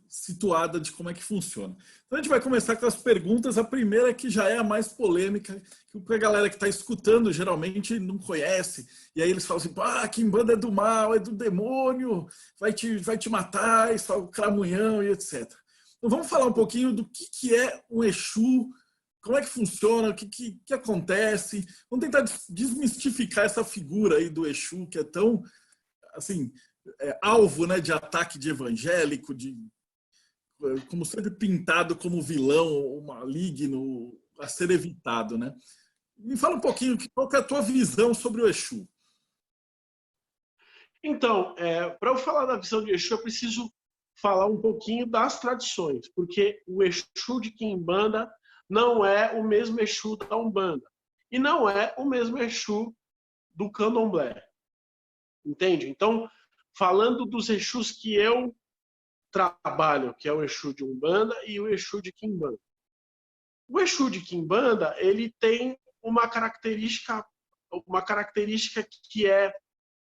situada de como é que funciona. Então a gente vai começar com as perguntas. A primeira que já é a mais polêmica, que a galera que está escutando geralmente não conhece. E aí eles falam assim, Quimbanda é do mal, é do demônio, vai te matar, isso é o cramunhão e etc. Então vamos falar um pouquinho do que é um Exu, como é que funciona, o que acontece. Vamos tentar desmistificar essa figura aí do Exu, que é tão, assim, alvo, né, de ataque de evangélico, como sempre pintado como vilão ou maligno a ser evitado, né? Me fala um pouquinho, qual que é a tua visão sobre o Exu? Então, para eu falar da visão de Exu, eu preciso falar um pouquinho das tradições, porque o Exu de Quimbanda não é o mesmo Exu da Umbanda e não é o mesmo Exu do Candomblé, entende? Então, falando dos Exus que eu trabalho, que é o Exu de Umbanda e o Exu de Quimbanda. O Exu de Quimbanda, ele tem uma característica que é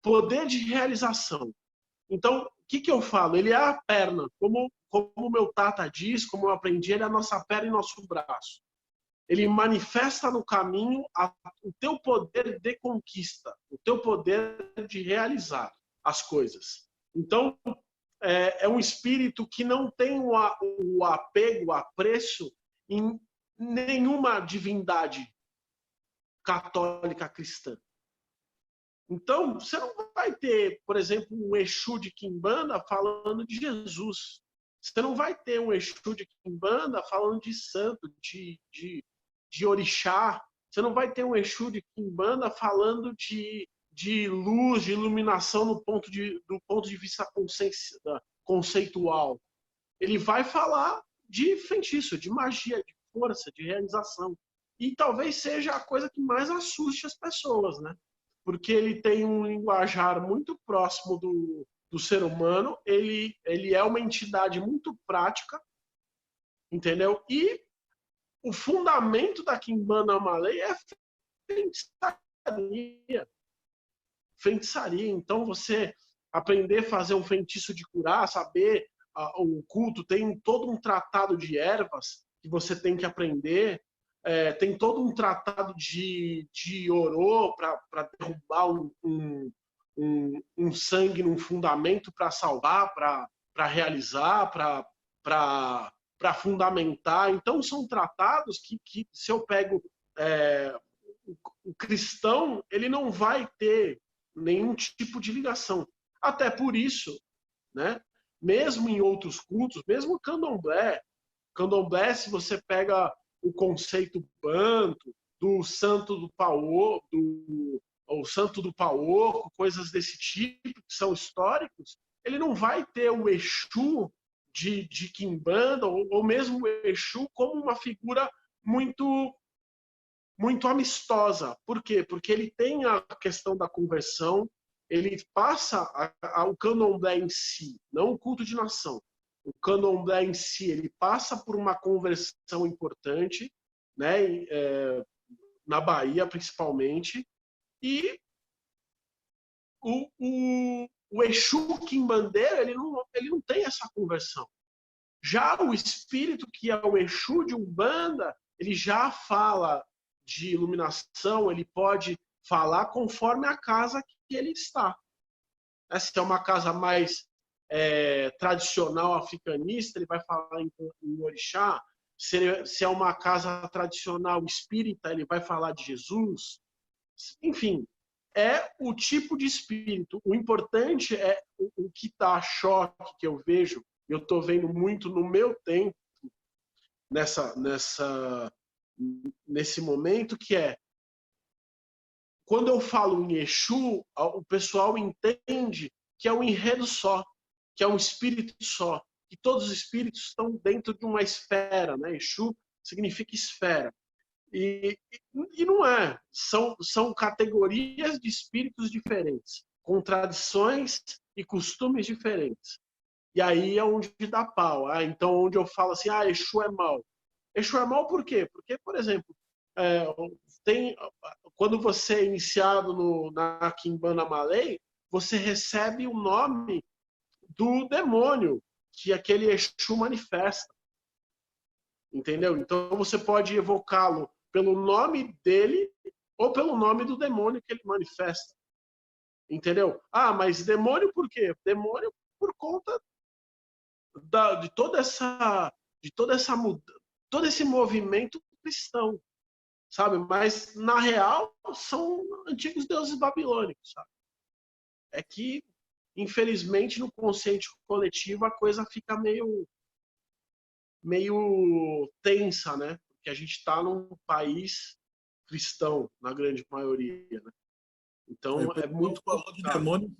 poder de realização. Então, o que eu falo? Ele é a perna, como o meu tata diz, como eu aprendi, ele é a nossa perna e nosso braço. Ele manifesta no caminho o teu poder de conquista, o teu poder de realizar as coisas. Então, é um espírito que não tem o apego, o apreço em nenhuma divindade católica cristã. Então, você não vai ter, por exemplo, um Exu de Quimbanda falando de Jesus. Você não vai ter um Exu de Quimbanda falando de santo, de orixá. Você não vai ter um Exu de Quimbanda falando de luz, de iluminação do ponto de vista conceitual. Ele vai falar de feitiço, de magia, de força, de realização. E talvez seja a coisa que mais assuste as pessoas, né? Porque ele tem um linguajar muito próximo do ser humano, ele é uma entidade muito prática, entendeu? E o fundamento da Quimbanda Malay é feitiçaria. Feitiçaria. Então, você aprender a fazer um feitiço de curar, saber o culto, tem todo um tratado de ervas que você tem que aprender, tem todo um tratado de orô para derrubar um sangue num fundamento para salvar, para realizar, para fundamentar. Então, são tratados que se eu pego o cristão, ele não vai ter nenhum tipo de ligação. Até por isso, né, mesmo em outros cultos, mesmo o candomblé, se você pega o conceito banto, do santo do Paô, o santo do Paô, coisas desse tipo, que são históricos, ele não vai ter o Exu de Quimbanda, ou mesmo o Exu como uma figura muito amistosa. Por quê? Porque ele tem a questão da conversão, ele passa o candomblé em si, não o culto de nação. O candomblé em si, ele passa por uma conversão importante, né, na Bahia principalmente, e o Exu quimbandeiro, ele não tem essa conversão. Já o espírito que é o Exu de Umbanda, ele já fala de iluminação, ele pode falar conforme a casa que ele está. Se é uma casa mais tradicional africanista, ele vai falar em orixá. Se é uma casa tradicional espírita, ele vai falar de Jesus. Enfim, é o tipo de espírito. O importante é o que dá choque, que eu vejo, eu estou vendo muito no meu tempo, nesse momento, que é quando eu falo em Exu, o pessoal entende que é um enredo só, que é um espírito só, que todos os espíritos estão dentro de uma esfera, né? Exu significa esfera. E não é. São categorias de espíritos diferentes, com tradições e costumes diferentes. E aí é onde dá pau. Então, onde eu falo assim, Exu é mal. Exu é mal por quê? Porque, por exemplo, quando você é iniciado na Quimbanda Malay, você recebe o nome do demônio. que aquele Exu manifesta. Entendeu? Então você pode evocá-lo pelo nome dele ou pelo nome do demônio que ele manifesta. Entendeu? Ah, mas demônio por quê? Demônio por conta de toda essa mudança, todo esse movimento cristão, sabe? Mas na real são antigos deuses babilônicos, sabe? É que infelizmente no consciente coletivo a coisa fica meio tensa, né? Porque a gente está num país cristão, na grande maioria, né? Então Aí, o é pessoal muito falou de complicado. demônio,